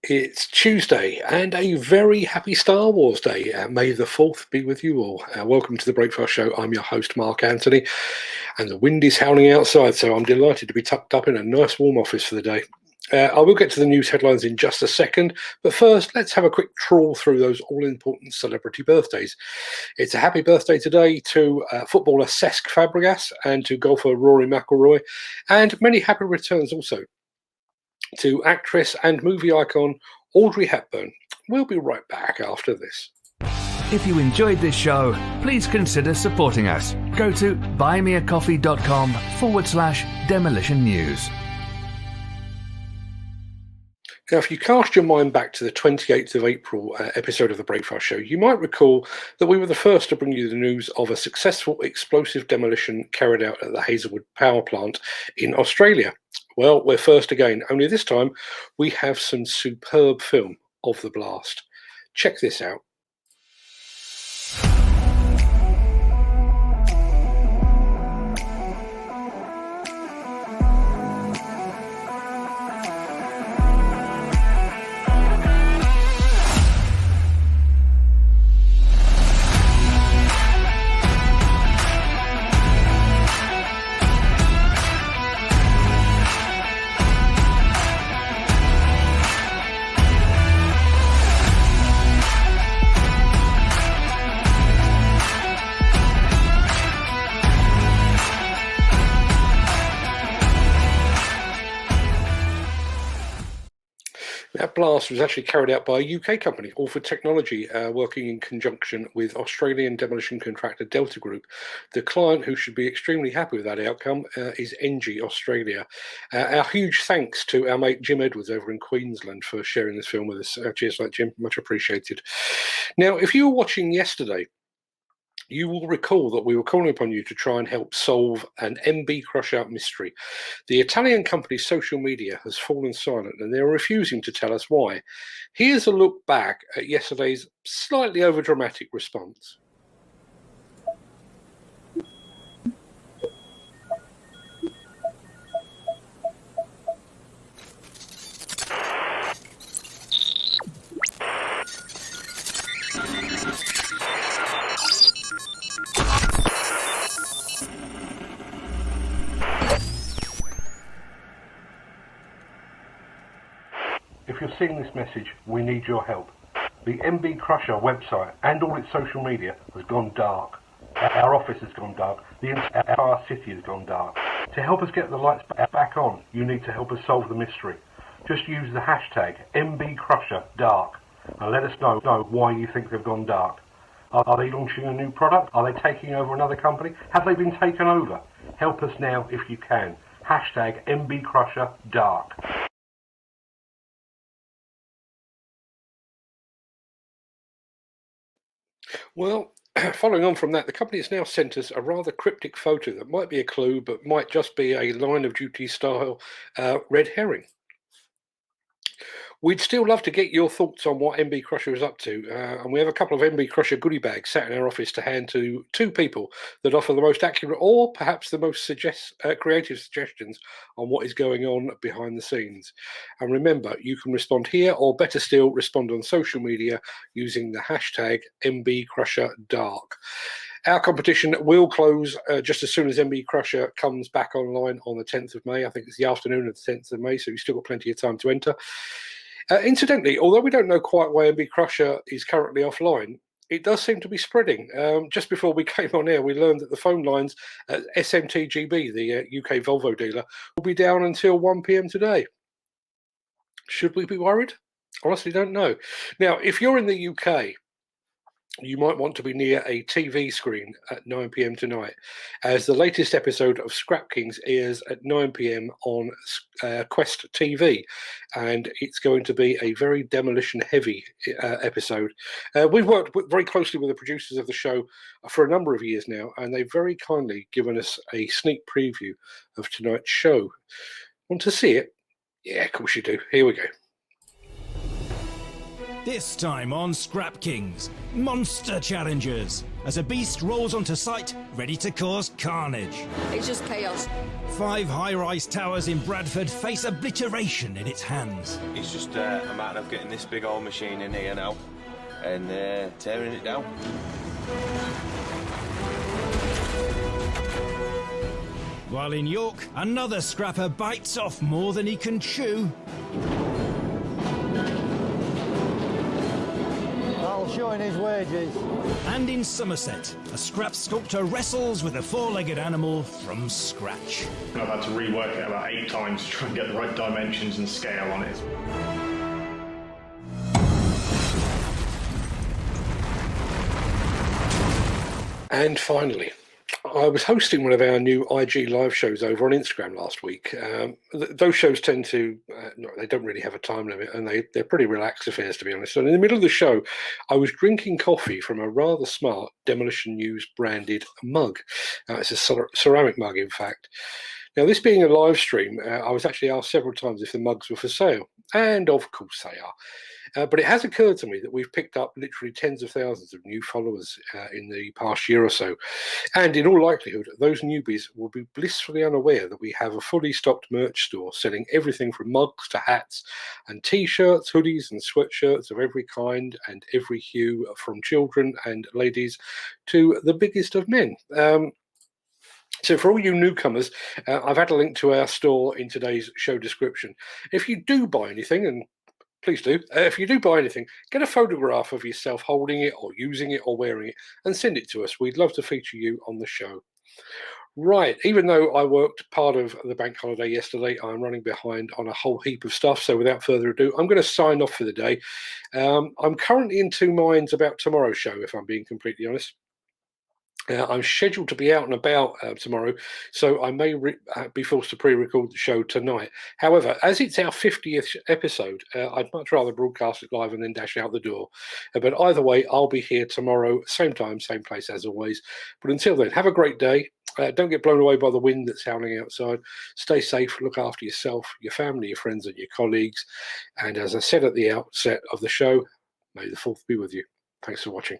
It's Tuesday and a very happy Star Wars Day. May the 4th be with you all. Welcome to the Breakfast Show. I'm your host, Mark Anthony, and the wind is howling outside, so I'm delighted to be tucked up in a nice warm office for the day. I will get to the news headlines in just a second, but first, let's have a quick trawl through those all-important celebrity birthdays. It's a happy birthday today to footballer Cesc Fabregas and to golfer Rory McIlroy, and many happy returns also to actress and movie icon Audrey Hepburn. We'll be right back after this. If you enjoyed this show, please consider supporting us. Go to buymeacoffee.com/demolition news. Now, if you cast your mind back to the 28th of April episode of The Breakfast Show, you might recall that we were the first to bring you the news of a successful explosive demolition carried out at the Hazelwood Power Plant in Australia. Well, we're first again, only this time we have some superb film of the blast. Check this out. That blast was actually carried out by a UK company, Orford Technology, working in conjunction with Australian demolition contractor Delta Group. The client, who should be extremely happy with that outcome, is NG Australia. Our huge thanks to our mate Jim Edwards over in Queensland for sharing this film with us. Cheers, mate, Jim, much appreciated. Now, if you were watching yesterday, you will recall that we were calling upon you to try and help solve an MB Crusher mystery. The Italian company's social media has fallen silent and they're refusing to tell us why. Here's a look back at yesterday's slightly overdramatic response. If you're seeing this message, we need your help. The MB Crusher website and all its social media has gone dark. Our office has gone dark. The entire city has gone dark. To help us get the lights back on, you need to help us solve the mystery. Just use the hashtag MBCrusherDark and let us know why you think they've gone dark. Are they launching a new product? Are they taking over another company? Have they been taken over? Help us now if you can. Hashtag MBCrusherDark. Well, following on from that, the company has now sent us a rather cryptic photo that might be a clue, but might just be a line of duty style red herring. We'd still love to get your thoughts on what MB Crusher is up to, and we have a couple of MB Crusher goodie bags sat in our office to hand to two people that offer the most accurate or perhaps the most creative suggestions on what is going on behind the scenes. And remember, you can respond here, or better still, respond on social media using the hashtag MBCrusherDark. Our competition will close just as soon as MB Crusher comes back online on the 10th of May. I think it's the afternoon of the 10th of May, so you've still got plenty of time to enter. Incidentally, although we don't know quite why MB Crusher is currently offline, it does seem to be spreading. Just before we came on air, we learned that the phone lines at SMTGB, the UK Volvo dealer, will be down until 1 p.m. today. Should we be worried? Honestly, don't know. Now, if you're in the UK, you might want to be near a TV screen at 9 p.m. tonight, as the latest episode of Scrap Kings airs at 9 p.m. on Quest TV, and it's going to be a very demolition-heavy episode. We've worked very closely with the producers of the show for a number of years now, and they've very kindly given us a sneak preview of tonight's show. Want to see it? Yeah, of course you do. Here we go. This time on Scrap Kings, Monster Challengers. as a beast rolls onto site, ready to cause carnage. It's just chaos. 5 high-rise towers in Bradford face obliteration in its hands. It's just a matter of getting this big old machine in here now and tearing it down. While in York, another scrapper bites off more than he can chew. That'll showing his wages. And in Somerset, a scrap sculptor wrestles with a 4-legged animal from scratch. I've had to rework it about 8 times to try and get the right dimensions and scale on it. And finally, I was hosting one of our new IG live shows over on Instagram last week. Those shows tend to, they don't really have a time limit, and they're pretty relaxed affairs, to be honest. And in the middle of the show, I was drinking coffee from a rather smart Demolition News branded mug. It's a ceramic mug, in fact. Now, this being a live stream, I was actually asked several times if the mugs were for sale, and of course they are. But it has occurred to me that we've picked up literally tens of thousands of new followers in the past year or so. And in all likelihood, those newbies will be blissfully unaware that we have a fully stocked merch store selling everything from mugs to hats and T-shirts, hoodies and sweatshirts of every kind and every hue, from children and ladies to the biggest of men. So for all you newcomers, I've had a link to our store in today's show description. If you do buy anything, and please do, if you do buy anything, get a photograph of yourself holding it or using it or wearing it and send it to us. We'd love to feature you on the show. Right, even though I worked part of the bank holiday yesterday, I'm running behind on a whole heap of stuff. So without further ado, I'm going to sign off for the day. I'm currently in two minds about tomorrow's show, if I'm being completely honest. I'm scheduled to be out and about tomorrow, so I may be forced to pre-record the show tonight. However, as it's our 50th episode, I'd much rather broadcast it live and then dash out the door. But either way, I'll be here tomorrow, same time, same place as always. But until then, have a great day. Don't get blown away by the wind that's howling outside. Stay safe, look after yourself, your family, your friends and your colleagues. And as I said at the outset of the show, may the 4th be with you. Thanks for watching.